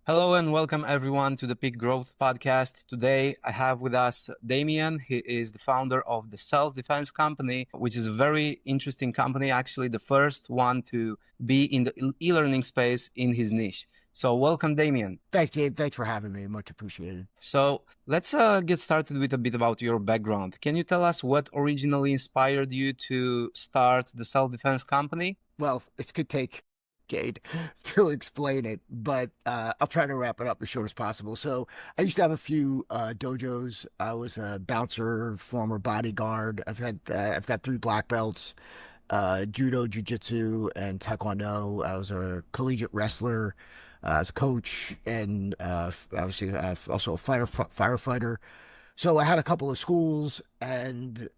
Hello and welcome everyone to the Peak Growth Podcast. Today I have with us Damian. He is the founder of the Self-Defense Company, which is a very interesting company, actually the first one to be in the e-learning space in his niche. So welcome, Damian. Thanks, Gabe. Thanks for having me. Much appreciated. So let's get started with a bit about your background. Can you tell us what originally inspired you to start the Self-Defense Company? Well, this could take Jade to explain it, but I'll try to wrap it up as short as possible. So I used to have a few dojos. I was a bouncer, former bodyguard. I've got 3 black belts, judo, jiu-jitsu, and taekwondo. I was a collegiate wrestler, as a coach, and obviously also a firefighter. So I had a couple of schools, and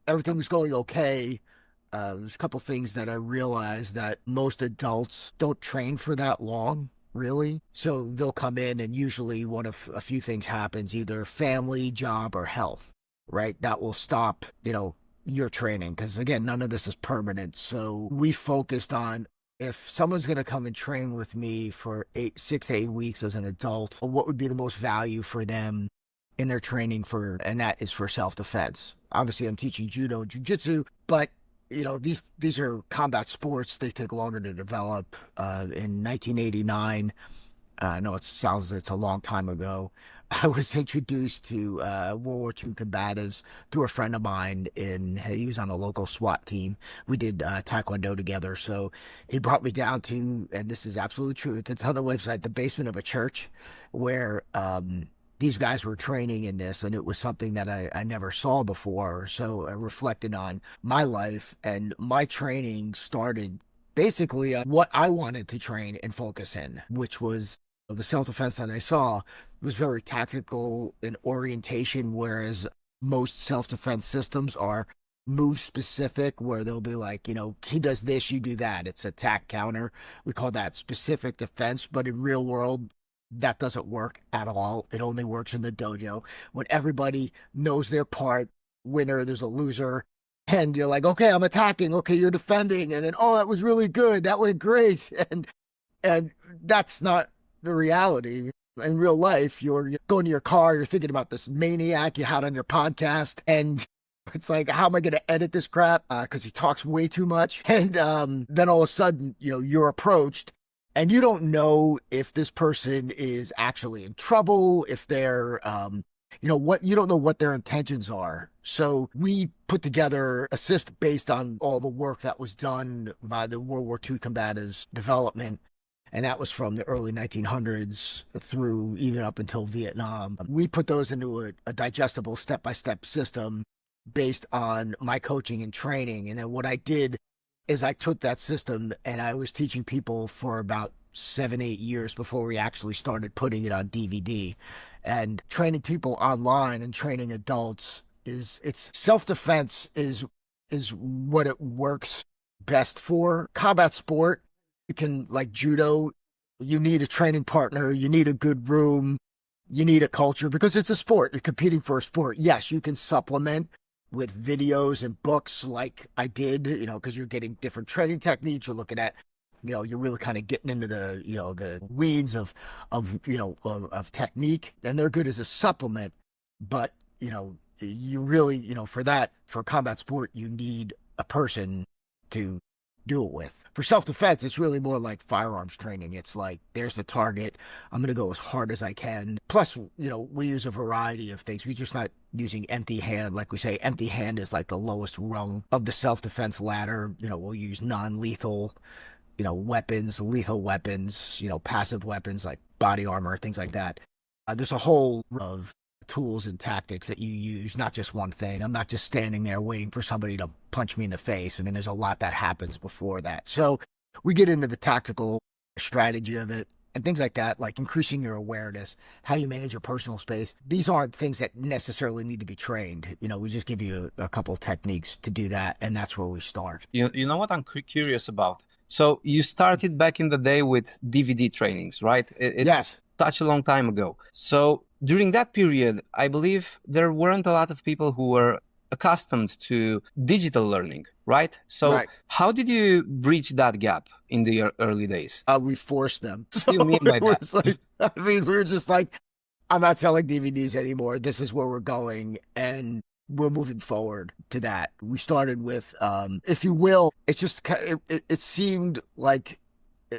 everything was going okay. There's a couple things that I realized that most adults don't train for that long, really. So they'll come in, and usually one of a few things happens, either family, job, or health, right? That will stop, your training. Because again, none of this is permanent. So we focused on, if someone's going to come and train with me for 6 to 8 weeks as an adult, what would be the most value for them in their training and that is for self-defense. Obviously, I'm teaching judo and jiu-jitsu, but these are combat sports. They take longer to develop. In 1989, I know it's a long time ago, I was introduced to World War II combatives through a friend of mine. He was on a local SWAT team. We did taekwondo together. So he brought me down to, and this is absolute truth, it's on the website, the basement of a church where these guys were training in this, and it was something that I never saw before. So I reflected on my life, and my training started basically on what I wanted to train and focus in, which was the self-defense that I saw was very tactical in orientation, whereas most self-defense systems are move specific, where they'll be like, he does this, you do that. It's attack counter. We call that specific defense, but in real world, that doesn't work at all. It only works in the dojo when everybody knows their part. Winner, there's a loser. And you're like, okay, I'm attacking. Okay, you're defending. And then, oh, that was really good. That went great. And that's not the reality. In real life, you're going to your car, you're thinking about this maniac you had on your podcast. And it's like, how am I going to edit this crap? Because he talks way too much. And then all of a sudden, you're approached, and you don't know if this person is actually in trouble, if they're, you don't know what their intentions are. So we put together a system based on all the work that was done by the World War II combatives development. And that was from the early 1900s through even up until Vietnam. We put those into a digestible step-by-step system based on my coaching and training. And then what I did is I took that system, and I was teaching people for about 7-8 years before we actually started putting it on DVD. And training people online and training adults it's self-defense is what it works best for. Combat sport, you can, like judo, you need a training partner, you need a good room, you need a culture, because it's a sport. You're competing for a sport. Yes, you can supplement with videos and books like I did, because you're getting different training techniques. You're looking at, you're really kind of getting into the weeds of technique, and they're good as a supplement. But, you really, for combat sport, you need a person to do it with. For self-defense, it's really more like firearms training. It's like, there's the target. I'm going to go as hard as I can. Plus, we use a variety of things. We're just not using empty hand. Like we say, empty hand is like the lowest rung of the self-defense ladder. We'll use non-lethal, weapons, lethal weapons, passive weapons like body armor, things like that. There's a whole of tools and tactics that you use, not just one thing. I'm not just standing there waiting for somebody to punch me in the face. I mean, there's a lot that happens before that. So we get into the tactical strategy of it and things like that, like increasing your awareness, how you manage your personal space. These aren't things that necessarily need to be trained. We just give you a couple of techniques to do that, and that's where we start. You know what I'm curious about? So you started back in the day with DVD trainings, right? It's Yes. Such a long time ago. So during that period, I believe there weren't a lot of people who were accustomed to digital learning, right? So Right. how did you bridge that gap in the early days? We forced them. What So do you mean by it that? was like, I mean, we were just like, I'm not selling DVDs anymore. This is where we're going. And we're moving forward to that. We started with, if you will, it's just, it seemed like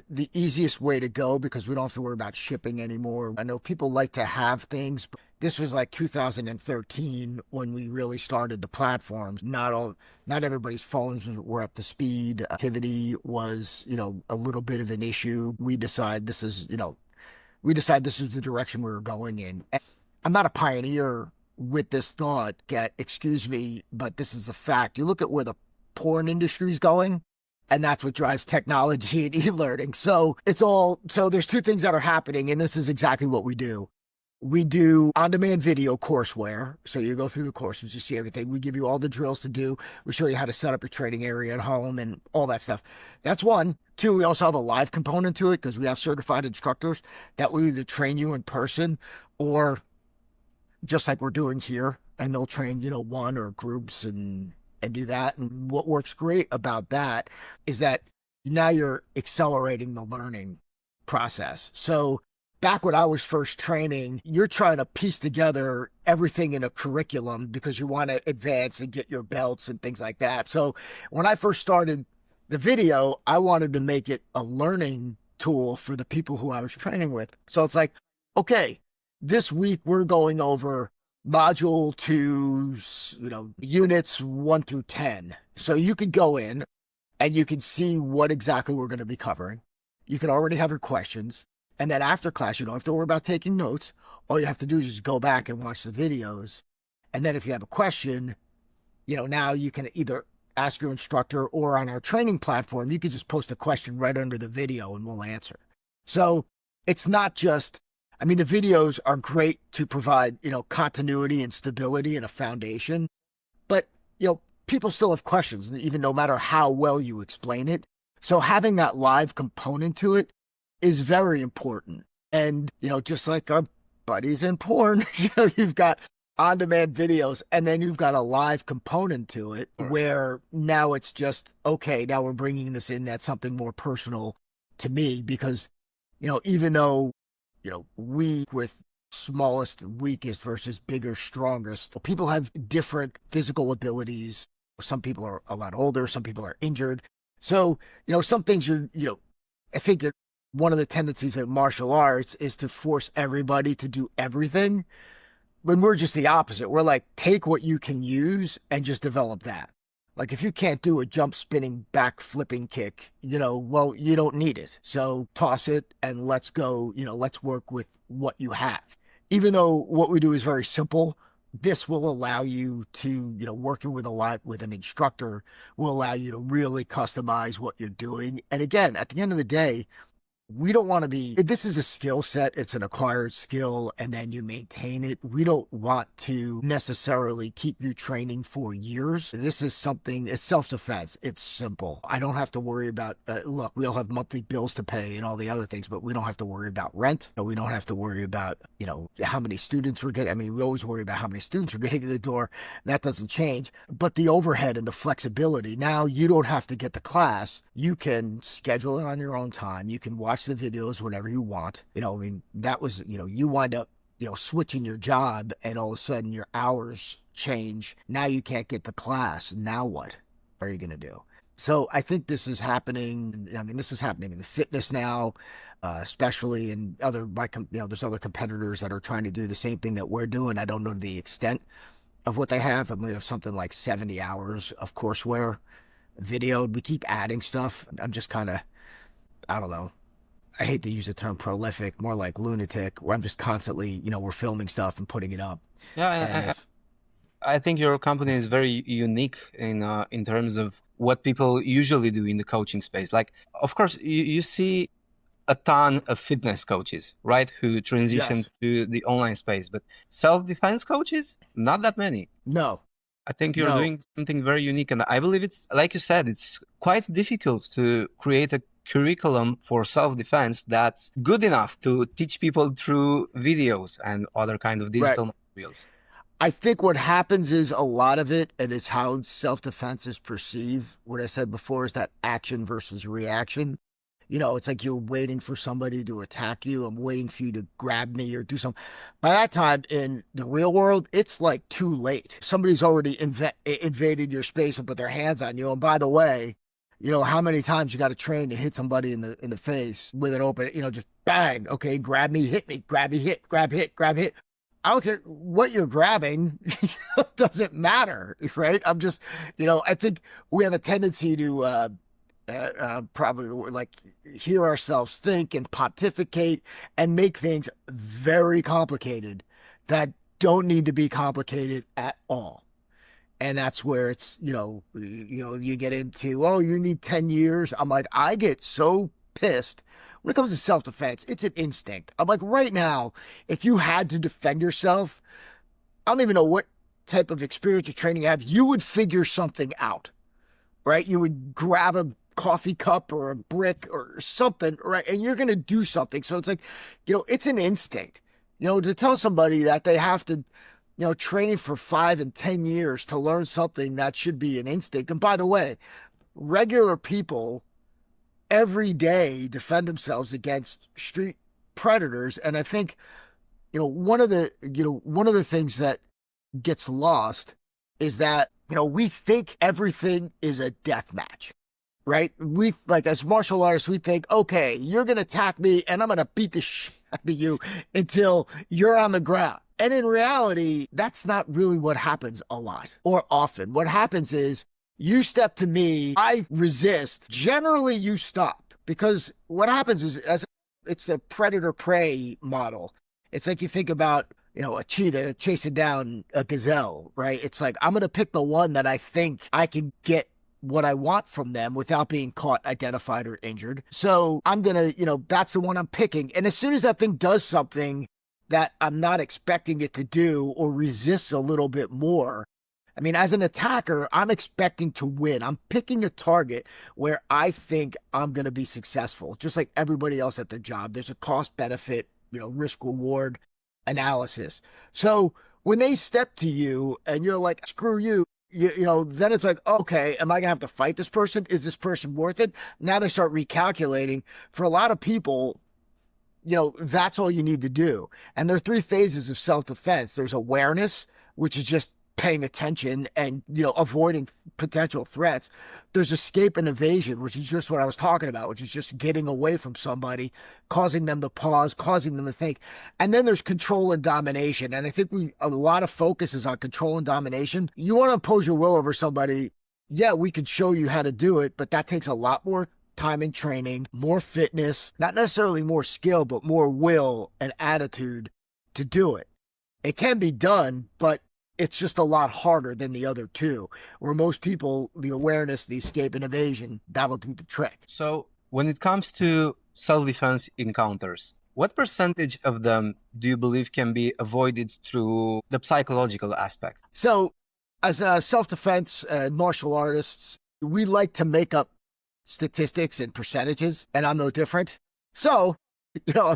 the easiest way to go because we don't have to worry about shipping anymore. I know people like to have things, but this was like 2013 when we really started the platforms. Not everybody's phones were up to speed. Activity was, a little bit of an issue. We decided this is the direction we were going in. And I'm not a pioneer with this thought, excuse me, but this is a fact. You look at where the porn industry is going, and that's what drives technology and e-learning. So there's two things that are happening, and this is exactly what we do. We do on-demand video courseware. So you go through the courses, you see everything. We give you all the drills to do. We show you how to set up your training area at home and all that stuff. That's one. Two, we also have a live component to it because we have certified instructors that will either train you in person or just like we're doing here, and they'll train, one or groups and do that. And what works great about that is that now you're accelerating the learning process. So back when I was first training, you're trying to piece together everything in a curriculum because you want to advance and get your belts and things like that. So when I first started the video, I wanted to make it a learning tool for the people who I was training with. So it's like, okay, this week we're going over module 2's, units 1 through 10. So you could go in and you can see what exactly we're going to be covering. You can already have your questions. And then after class, you don't have to worry about taking notes. All you have to do is just go back and watch the videos. And then if you have a question, now you can either ask your instructor or on our training platform, you could just post a question right under the video and we'll answer. So it's not just, the videos are great to provide, continuity and stability and a foundation. But, people still have questions, even no matter how well you explain it. So having that live component to it is very important. And, just like our buddies in porn, you've got on-demand videos and then you've got a live component to it where now it's just, okay, now we're bringing this in. That's something more personal to me because, even though, we with smallest, weakest versus bigger, strongest, people have different physical abilities. Some people are a lot older. Some people are injured. So, some things I think that one of the tendencies of martial arts is to force everybody to do everything. When we're just the opposite. We're like, take what you can use and just develop that. Like if you can't do a jump spinning back flipping kick, well, you don't need it. So toss it and let's go, let's work with what you have. Even though what we do is very simple, this will allow you to, working with an instructor will allow you to really customize what you're doing. And again, at the end of the day, we don't want to this is a skill set. It's an acquired skill and then you maintain it. We don't want to necessarily keep you training for years. This is something, it's self-defense. It's simple. I don't have to worry about, look, we all have monthly bills to pay and all the other things, but we don't have to worry about rent. We don't have to worry about, how many students we're getting. We always worry about how many students we're getting in the door. That doesn't change. But the overhead and the flexibility, now you don't have to get the class. You can schedule it on your own time. You can watch the videos whenever you want. That was, you wind up, switching your job and all of a sudden your hours change. Now you can't get the class. Now what are you going to do? So I think this is happening. This is happening in the fitness now, especially in there's other competitors that are trying to do the same thing that we're doing. I don't know the extent of what they have. We have something like 70 hours of courseware videoed. We keep adding stuff. I'm just kind of, I don't know. I hate to use the term prolific, more like lunatic, where I'm just constantly, we're filming stuff and putting it up. Yeah, I think your company is very unique in terms of what people usually do in the coaching space. Like, of course, you see a ton of fitness coaches, right, who transition Yes. to the online space, but self-defense coaches, not that many. No. I think you're doing something very unique, and I believe it's, like you said, it's quite difficult to create a curriculum for self-defense that's good enough to teach people through videos and other kind of digital materials. I think what happens is a lot of it, and it's how self-defense is perceived. What I said before is that action versus reaction. It's like you're waiting for somebody to attack you. I'm waiting for you to grab me or do something. By that time in the real world, it's like too late. Somebody's already invaded your space and put their hands on you. And by the way, how many times you got to train to hit somebody in the face with an open, just bang. Okay, grab me, hit me, grab me, hit, grab, hit, grab, hit. I don't care what you're grabbing. Doesn't matter, right? I think we have a tendency to probably like hear ourselves think and pontificate and make things very complicated that don't need to be complicated at all. And that's where it's, you get into, oh, you need 10 years. I'm like, I get so pissed when it comes to self-defense. It's an instinct. I'm like, right now, if you had to defend yourself, I don't even know what type of experience or training you have, you would figure something out, right? You would grab a coffee cup or a brick or something, right? And you're going to do something. So it's like, it's an instinct, to tell somebody that they have to, train for 5 and 10 years to learn something that should be an instinct. And by the way, regular people every day defend themselves against street predators. And I think, one of the things that gets lost is that, we think everything is a death match. Right? We, like, as martial artists, we think, okay, you're going to attack me and I'm going to beat the shit out of you until you're on the ground. And in reality, that's not really what happens a lot or often. What happens is you step to me, I resist. Generally, you stop, because what happens is, it's a predator-prey model. It's like you think about, a cheetah chasing down a gazelle, right? It's like, I'm going to pick the one that I think I can get what I want from them without being caught, identified, or injured. So I'm going to, that's the one I'm picking. And as soon as that thing does something that I'm not expecting it to do or resists a little bit more, I mean, as an attacker, I'm expecting to win. I'm picking a target where I think I'm going to be successful, just like everybody else at the job. There's a cost benefit, risk reward analysis. So when they step to you and you're like, screw you, then it's like, okay, am I going to have to fight this person? Is this person worth it? Now they start recalculating. For a lot of people, that's all you need to do. And there are 3 phases of self-defense. There's awareness, which is just paying attention and, avoiding potential threats. There's escape and evasion, which is just what I was talking about, which is just getting away from somebody, causing them to pause, causing them to think. And then there's control and domination. And I think a lot of focus is on control and domination. You want to impose your will over somebody. Yeah, we could show you how to do it, but that takes a lot more time and training, more fitness, not necessarily more skill, but more will and attitude to do it. It can be done, but it's just a lot harder than the other 2, where most people, the awareness, the escape and evasion, that'll do the trick. So when it comes to self-defense encounters, what percentage of them do you believe can be avoided through the psychological aspect? So as a self-defense martial artists, we like to make up statistics and percentages, and I'm no different. So,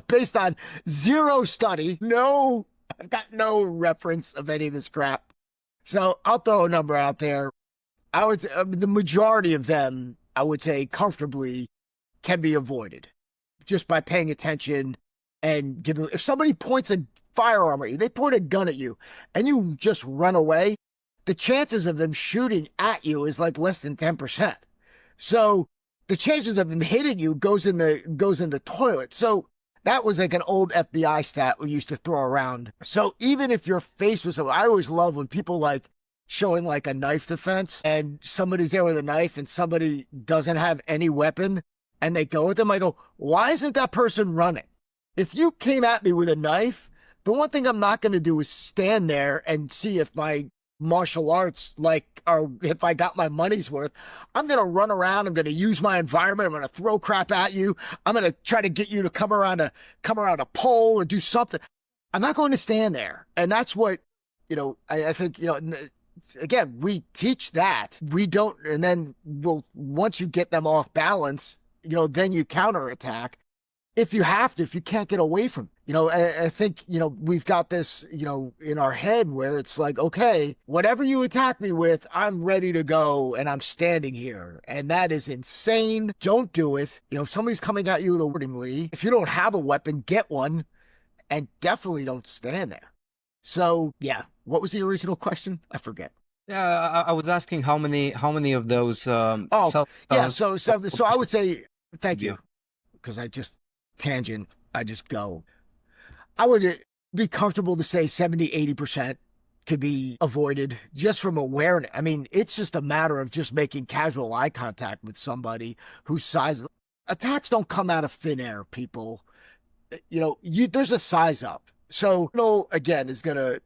based on 0 study, I've got no reference of any of this crap. So I'll throw a number out there. I would say the majority of them, I would say comfortably, can be avoided just by paying attention and giving. If somebody points a firearm at you, they point a gun at you, and you just run away, the chances of them shooting at you is like less than 10%. So the chances of them hitting you goes in the toilet. So that was like an old FBI stat we used to throw around. So even if your face was, I always love when people like showing like a knife defense and somebody's there with a knife and somebody doesn't have any weapon and they go with them. I go, why isn't that person running? If you came at me with a knife, the one thing I'm not going to do is stand there and see if my martial arts, or if I got my money's worth. I'm going to run around. I'm going to use my environment. I'm going to throw crap at you. I'm going to try to get you to come around a pole or do something. I'm not going to stand there. And that's what, I think, again, we teach that. We don't, and then once you get them off balance, then you counterattack. if you have to, if you can't get away from, I think, we've got this, in our head where it's like, okay, whatever you attack me with, I'm ready to go and I'm standing here. And that is insane. Don't do it. If somebody's coming at you accordingly, if you don't have a weapon, get one and definitely don't stand there. So yeah, what was the original question? I forget. Yeah, I was asking how many of those Oh, yeah. self-defense So I would say, thank you. you, because I just go. I would be comfortable to say 70-80% could be avoided just from awareness. I mean, it's just a matter of just making casual eye contact with somebody whose size. Attacks don't come out of thin air, people. There's a size up. So, again, is going to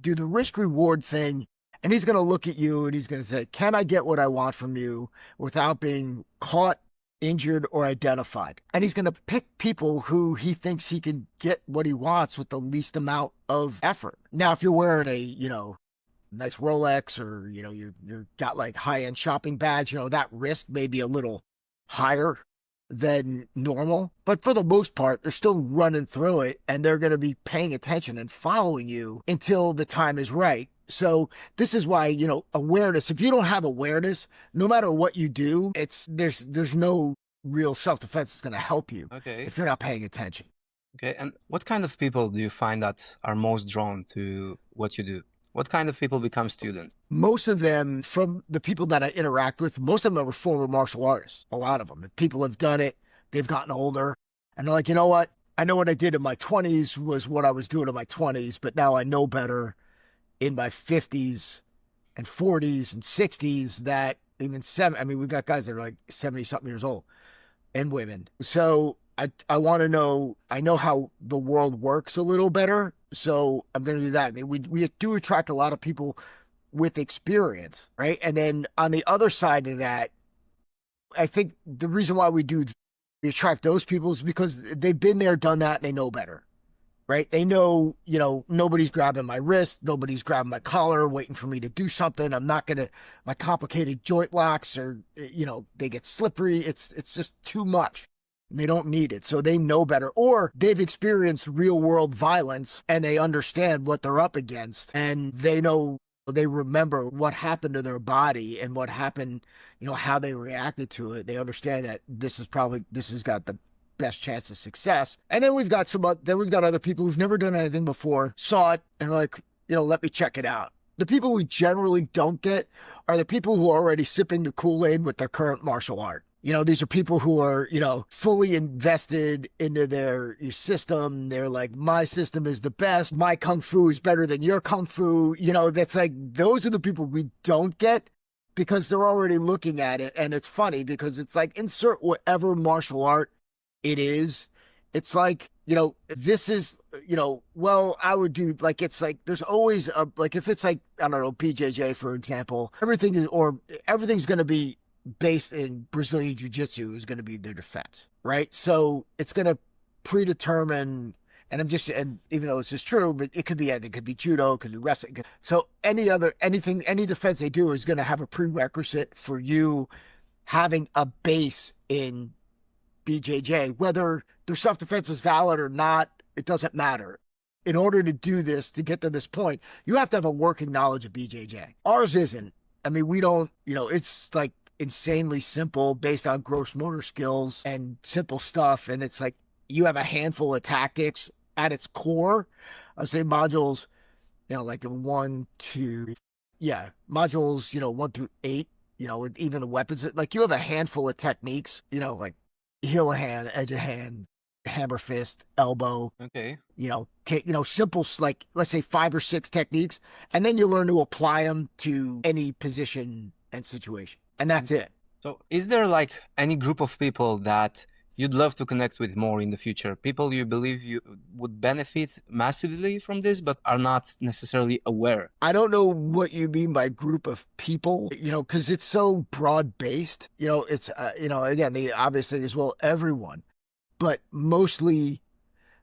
do the risk reward thing, and he's going to look at you and he's going to say, can I get what I want from you without being caught, injured, or identified? And he's going to pick people who he thinks he can get what he wants with the least amount of effort. Now, if you're wearing a, nice Rolex, or, you're got like high-end shopping bags, that risk may be a little higher than normal. But for the most part, they're still running through it, and they're going to be paying attention and following you until the time is right. So this is why, awareness, if you don't have awareness, no matter what you do, there's no real self-defense that's going to help you Okay. if you're not paying attention. Okay. And what kind of people do you find that are most drawn to what you do? What kind of people become students? Most of them, from the people that I interact with, most of them are former martial artists. A lot of them. People have done it. They've gotten older. And they're like, you know what? I know what I did in my 20s was what I was doing in my 20s, but now I know better in my 50s and 40s and 60s that even we've got guys that are like 70-something years old, and women. So I want to know, I know how the world works a little better. So I'm going to do that. I mean, we do attract a lot of people with experience, right? And then on the other side of that, I think the reason why we attract those people is because they've been there, done that, and they know better, right? They know, nobody's grabbing my wrist, nobody's grabbing my collar, waiting for me to do something. I'm not going to, my complicated joint locks or, they get slippery. It's just too much. They don't need it. So they know better, or they've experienced real world violence and they understand what they're up against, and they remember what happened to their body and what happened, how they reacted to it. They understand that this has got the best chance of success. And then we've got other people who've never done anything before, saw it, and are like, let me check it out. The people we generally don't get are the people who are already sipping the Kool-Aid with their current martial art. These are people who are, fully invested into their system. They're like, my system is the best. My Kung Fu is better than your Kung Fu. That's like, those are the people we don't get because they're already looking at it. And it's funny because it's like, insert whatever martial art it is. It's like, this is, well, I would do, like, it's like, there's always like, if it's like, I don't know, BJJ, for example, everything's going to be based in Brazilian Jiu-Jitsu is going to be their defense, right? So it's going to predetermine, and even though it's just true, but it could be judo, it could be wrestling. So any defense they do is going to have a prerequisite for you having a base in BJJ. Whether their self-defense is valid or not, it doesn't matter. In order to do this, to get to this point, you have to have a working knowledge of BJJ. Ours isn't. I mean, we don't, it's like insanely simple based on gross motor skills and simple stuff. And it's like, you have a handful of tactics at its core. I'd say modules, like modules, 1 through 8, even the weapons, like you have a handful of techniques, like heel of hand, edge of hand, hammer fist, elbow. Okay. Simple, like, let's say 5 or 6 techniques. And then you learn to apply them to any position and situation. And that's it. So is there like any group of people that you'd love to connect with more in the future? People you believe you would benefit massively from this, but are not necessarily aware? I don't know what you mean by group of people, because it's so broad based. It's, again, obviously as well, everyone, but mostly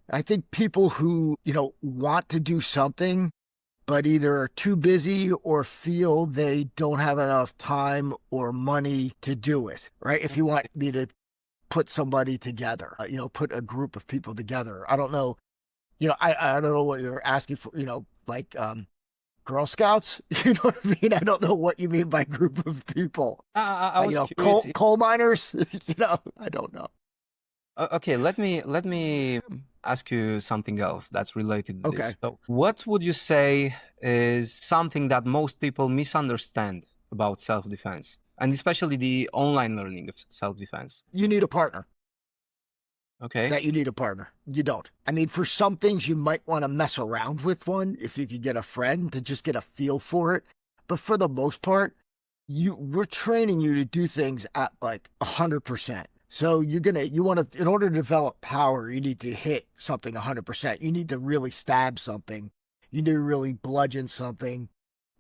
I think people who, want to do something, but either are too busy or feel they don't have enough time or money to do it, right? If you want me to put somebody together, put a group of people together. I don't know, I don't know what you're asking for, like Girl Scouts. You know what I mean? I don't know what you mean by group of people. I was curious. Coal miners. I don't know. Okay, let me ask you something else that's related to Okay. this. So, what would you say is something that most people misunderstand about self-defense, and especially the online learning of self-defense? You need a partner. Okay. That you need a partner. You don't. I mean, for some things, you might want to mess around with one if you could get a friend to just get a feel for it. But for the most part, we're training you to do things at like 100%. So you want to, in order to develop power, you need to hit something 100%. You need to really stab something. You need to really bludgeon something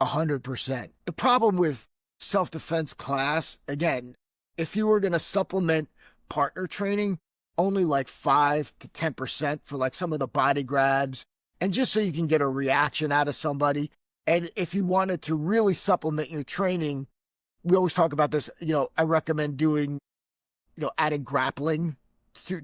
100%. The problem with self-defense class, again, if you were going to supplement partner training, only like 5 to 10% for like some of the body grabs, and just so you can get a reaction out of somebody. And if you wanted to really supplement your training, we always talk about this, I recommend doing, adding grappling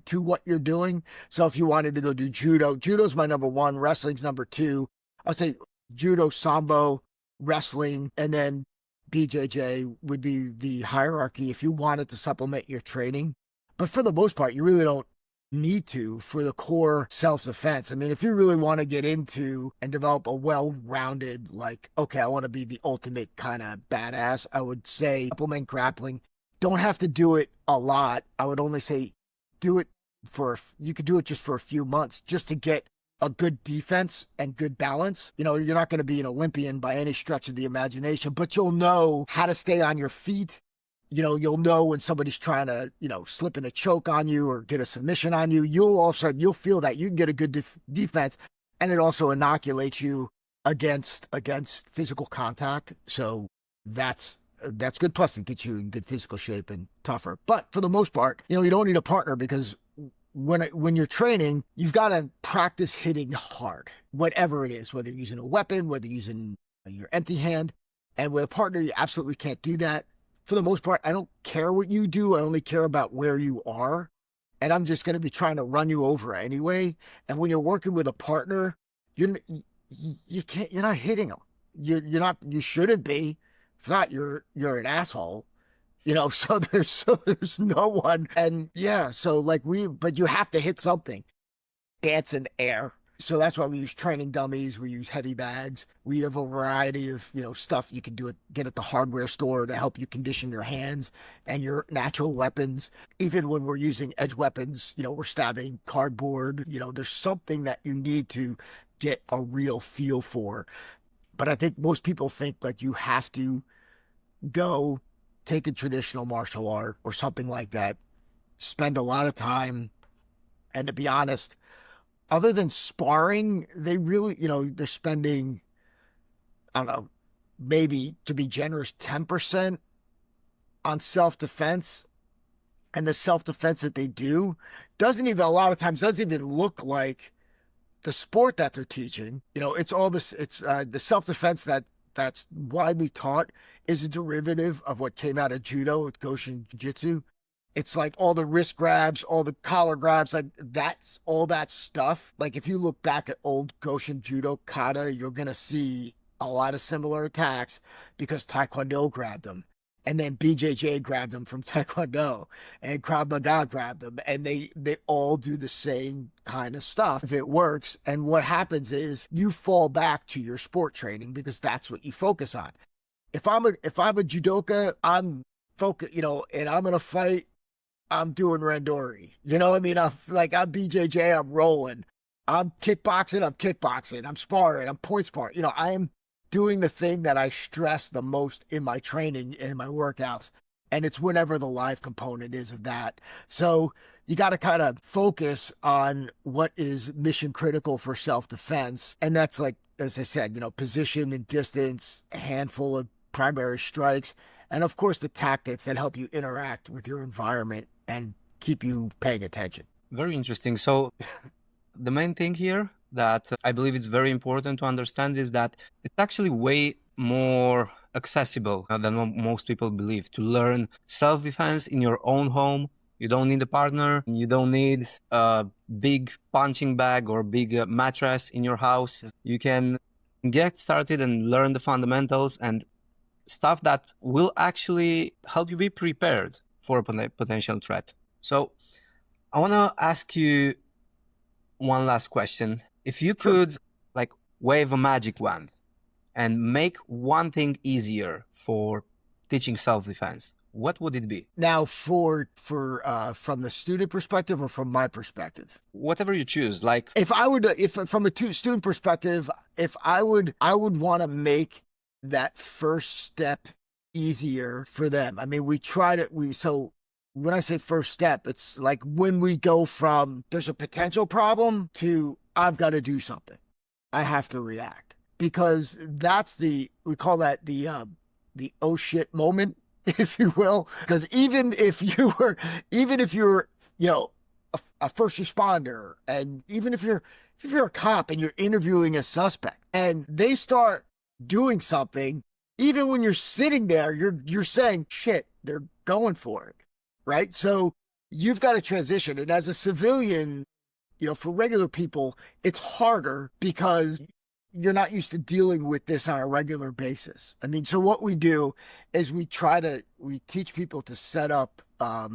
to what you're doing. So if you wanted to go do judo's my number one, wrestling's number two. I'll say judo, sambo, wrestling, and then BJJ would be the hierarchy if you wanted to supplement your training. But for the most part, you really don't need to for the core self-defense. I mean, if you really want to get into and develop a well-rounded, like, okay, I want to be the ultimate kind of badass, I would say supplement grappling. Don't have to do it a lot. I would only say do it you could do it just for a few months just to get a good defense and good balance. You're not going to be an Olympian by any stretch of the imagination, but you'll know how to stay on your feet. You'll know when somebody's trying to, slip in a choke on you or get a submission on you. You'll feel that you can get a good defense, and it also inoculates you against physical contact. So that's good. Plus, it gets you in good physical shape and tougher. But for the most part, you don't need a partner because when you're training, you've got to practice hitting hard, whatever it is, whether you're using a weapon, whether you're using your empty hand. And with a partner, you absolutely can't do that. For the most part, I don't care what you do. I only care about where you are. And I'm just going to be trying to run you over anyway. And when you're working with a partner, you're not hitting them. You shouldn't be. If not, you're an asshole. So there's no one. And yeah, but you have to hit something. Dance in air. So that's why we use training dummies. We use heavy bags. We have a variety of, stuff you can get at the hardware store to help you condition your hands and your natural weapons. Even when we're using edge weapons, we're stabbing cardboard. There's something that you need to get a real feel for. But I think most people think like you have to go take a traditional martial art or something like that, spend a lot of time. And to be honest, other than sparring, they really, they're spending, I don't know, maybe to be generous, 10% on self-defense. And the self-defense that they do a lot of times doesn't even look like the sport that they're teaching. It's all this, it's the self-defense that's widely taught is a derivative of what came out of judo with Goshin Jiu-Jitsu. It's like all the wrist grabs, all the collar grabs, like that's all that stuff. Like if you look back at old Goshin Judo kata, you're going to see a lot of similar attacks because Taekwondo grabbed them. And then BJJ grabbed them from Taekwondo and Krav Maga grabbed them. And they all do the same kind of stuff if it works. And what happens is you fall back to your sport training because that's what you focus on. If I'm a judoka, I'm focused, and I'm going to fight, I'm doing randori. I'm BJJ, I'm rolling. I'm kickboxing. I'm sparring. I'm point sparring. I am doing the thing that I stress the most in my training and in my workouts. And it's whenever the live component is of that. So you got to kind of focus on what is mission critical for self-defense. And that's like, as I said, position and distance, a handful of primary strikes, and of course the tactics that help you interact with your environment and keep you paying attention. Very interesting. So the main thing here that I believe is very important to understand is that it's actually way more accessible than most people believe to learn self-defense in your own home You don't need a partner. You don't need a big punching bag or big mattress in your house. You can get started and learn the fundamentals and stuff that will actually help you be prepared for a potential threat. So I want to ask you one last question. If you could like wave a magic wand and make one thing easier for teaching self-defense, what would it be? Now, for from the student perspective or from my perspective, Whatever you choose. Like, if I would, if from a student perspective, I would want to make that first step easier for them. I mean, so when I say first step, it's like when we go from there's a potential problem to I've got to do something. I have to react, because that's we call that the oh shit moment, if you will. Because even if you're, you know, a first responder, and even if you're a cop and you're interviewing a suspect and they start doing something, even when you're sitting there, you're saying, shit, they're going for it, right? So you've got to transition. And as a civilian, you know, for regular people, it's harder because you're not used to dealing with this on a regular basis. I mean, so what we do is we teach people to set up at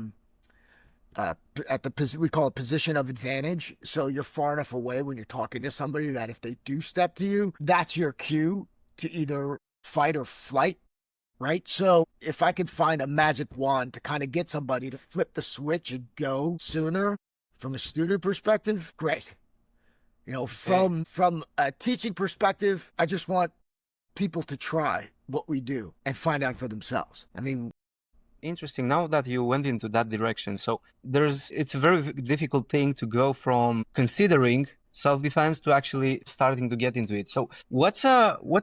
we call it position of advantage. So you're far enough away when you're talking to somebody that if they do step to you, that's your cue to either fight or flight, right? So if I could find a magic wand to kind of get somebody to flip the switch and go sooner from a student perspective, great. You know, from a teaching perspective, I just want people to try what we do and find out for themselves. I mean, interesting. Now that you went into that direction, so it's a very difficult thing to go from considering self-defense to actually starting to get into it. So what's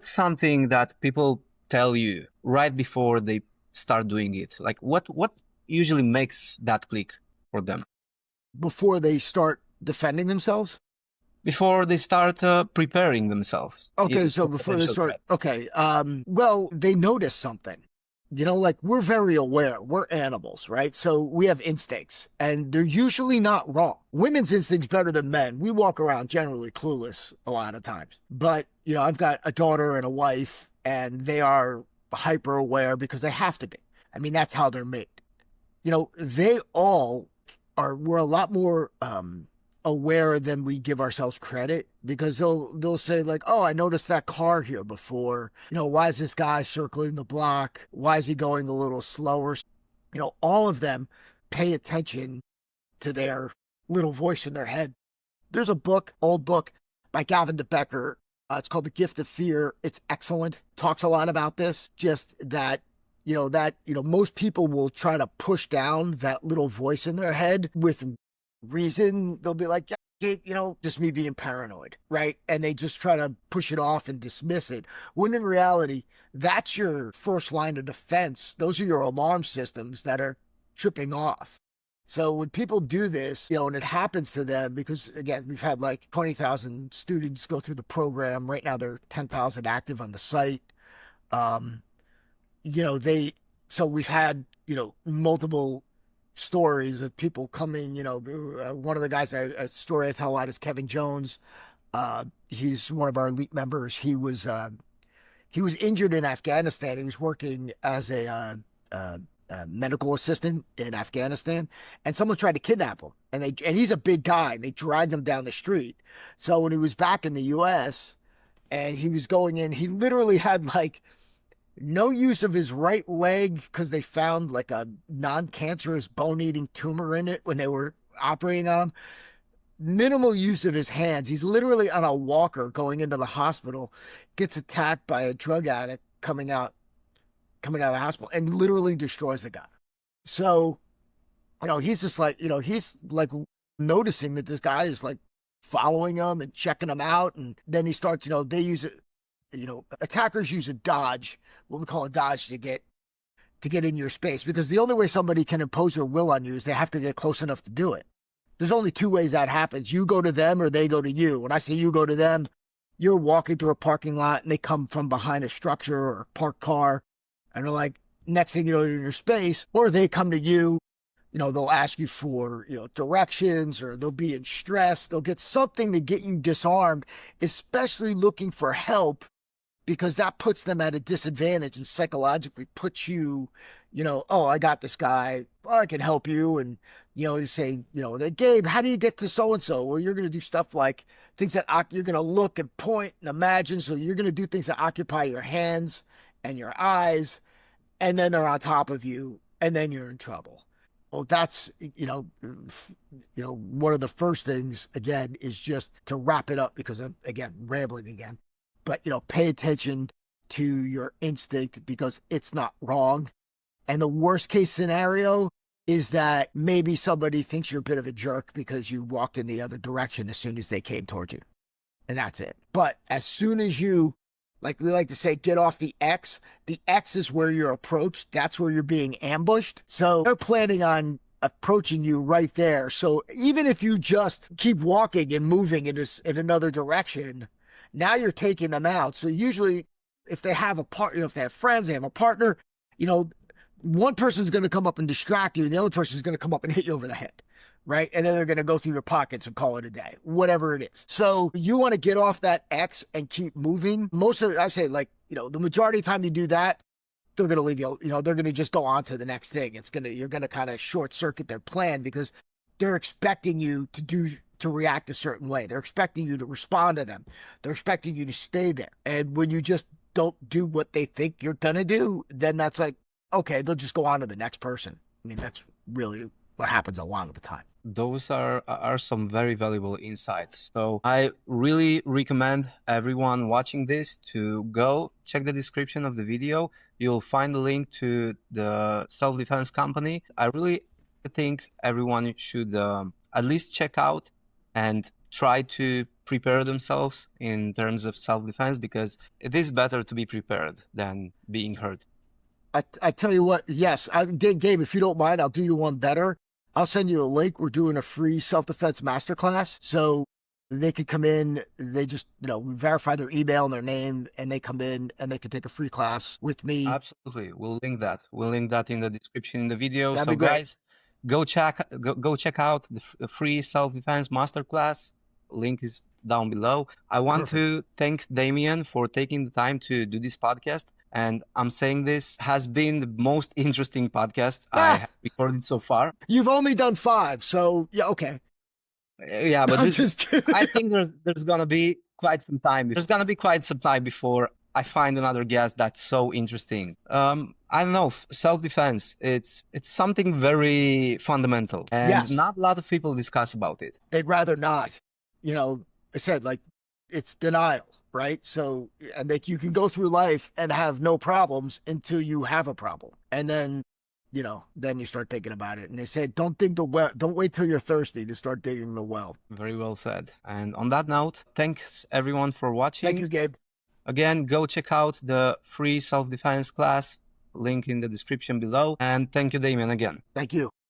something that people tell you right before they start doing it? Like what usually makes that click for them? Before they start defending themselves? Before they start preparing themselves. Okay, so before they start, okay, well, they notice something. You know, like we're very aware. We're animals, right? So we have instincts, and they're usually not wrong. Women's instincts better than men. We walk around generally clueless a lot of times. But, you know, I've got a daughter and a wife, and they are hyper aware because they have to be. I mean, that's how they're made. You know, they all we're a lot more aware than we give ourselves credit, because they'll say like, oh, I noticed that car here before. You know, why is this guy circling the block? Why is he going a little slower? You know, all of them pay attention to their little voice in their head. There's a book, old book by Gavin de Becker. It's called The Gift of Fear. It's excellent. Talks a lot about this. Just that, most people will try to push down that little voice in their head with reason. They'll be like, yeah, just me being paranoid, right? And they just try to push it off and dismiss it. When in reality, that's your first line of defense. Those are your alarm systems that are tripping off. So when people do this, and it happens to them, because again, we've had like 20,000 students go through the program. Right now, there are 10,000 active on the site. So we've had, multiple stories of people coming, one of the guys, a story I tell a lot is Kevin Jones. He's one of our elite members. He was injured in Afghanistan. He was working as a medical assistant in Afghanistan, and someone tried to kidnap him. And he's a big guy, and they dragged him down the street. So when he was back in the U.S. and he was going in, he literally had like no use of his right leg because they found like a non-cancerous bone-eating tumor in it when they were operating on him. Minimal use of his hands. He's literally on a walker going into the hospital, gets attacked by a drug addict coming out of the hospital, and literally destroys the guy. So, he's just like, he's like noticing that this guy is like following him and checking him out. And then he starts, they use it, attackers use a dodge, what we call a dodge, to get in your space, because the only way somebody can impose their will on you is they have to get close enough to do it. There's only two ways that happens. You go to them or they go to you. When I say you go to them, you're walking through a parking lot and they come from behind a structure or a parked car, and they're like, next thing you know, you're in your space. Or they come to you, They'll ask you for, directions, or they'll be in stress. They'll get something to get you disarmed, especially looking for help, because that puts them at a disadvantage and psychologically puts you, oh, I got this guy. Well, I can help you. And, you say, Gabe, how do you get to so-and-so? Well, you're going to do stuff like things that you're going to look and point and imagine. So you're going to do things that occupy your hands and your eyes, and then they're on top of you, and then you're in trouble. Well, that's, one of the first things, again, is just to wrap it up, because I'm, again, rambling again. But, pay attention to your instinct, because it's not wrong. And the worst case scenario is that maybe somebody thinks you're a bit of a jerk because you walked in the other direction as soon as they came towards you. And that's it. But as soon as you, like we like to say, get off the X is where you're approached. That's where you're being ambushed. So they're planning on approaching you right there. So even if you just keep walking and moving in another direction, now you're taking them out. So usually if they have a partner, if they have friends, they have a partner, one person's going to come up and distract you, and the other person's going to come up and hit you over the head, right? And then they're going to go through your pockets and call it a day, whatever it is. So you want to get off that X and keep moving. Most of it, I say, the majority of the time you do that, they're going to leave you, they're going to just go on to the next thing. You're going to kind of short circuit their plan, because they're expecting you to react a certain way. They're expecting you to respond to them. They're expecting you to stay there. And when you just don't do what they think you're going to do, then that's like, okay, they'll just go on to the next person. I mean, that's really what happens a lot of the time. Those are some very valuable insights. So I really recommend everyone watching this to go check the description of the video. You'll find the link to the self-defense company. I really think everyone should at least check out and try to prepare themselves in terms of self-defense, because it is better to be prepared than being hurt. I tell you what, yes, Gabe, if you don't mind, I'll do you one better. I'll send you a link. We're doing a free self-defense masterclass. So they can come in, they just, we verify their email and their name, and they come in and they can take a free class with me. Absolutely. We'll link that. We'll link that in the description in the video. That'd so be great. Guys, go check out the free self-defense masterclass. Link is down below. I want to thank Damian for taking the time to do this podcast. And I'm saying this has been the most interesting podcast I have recorded so far. You've only done 5, so yeah, okay. Yeah, but I think there's gonna be quite some time. There's gonna be quite some time before I find another guest that's so interesting. I don't know, self-defense. It's something very fundamental, and not a lot of people discuss about it. They'd rather not. I said, it's denial. Right? So, and you can go through life and have no problems until you have a problem. And then, then you start thinking about it. And they say, don't dig the well. Don't wait till you're thirsty to start digging the well. Very well said. And on that note, thanks everyone for watching. Thank you, Gabe. Again, go check out the free self-defense class. Link in the description below. And thank you, Damian, again. Thank you.